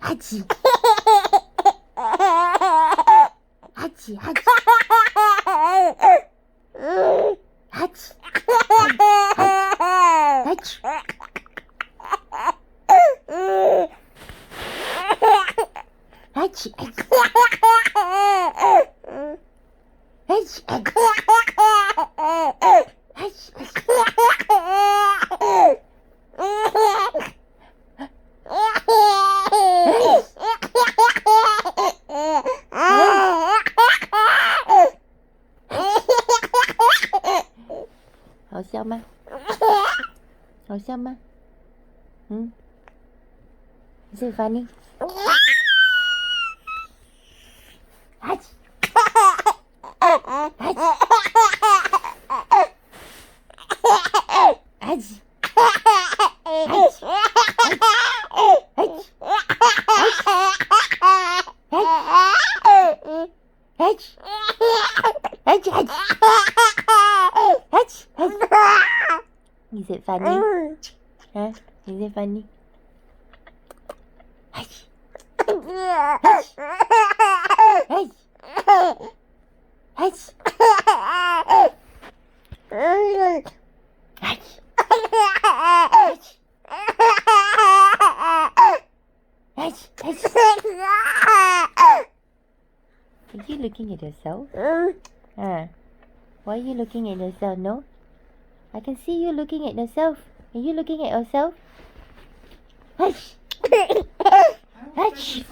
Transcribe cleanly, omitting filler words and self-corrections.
Hachi. Hachi, hachi. Hachi. Hachi. Hachi, hachi. Hachi, hảo笑吗？好笑吗？嗯 Is it funny? Hachi. Hachi. Hachi. Is it funny? Huh? Is it funny? Are you looking at yourself? Why are you looking at yourself? No? I can see you looking at yourself. Are you looking at yourself? Hush! Hush!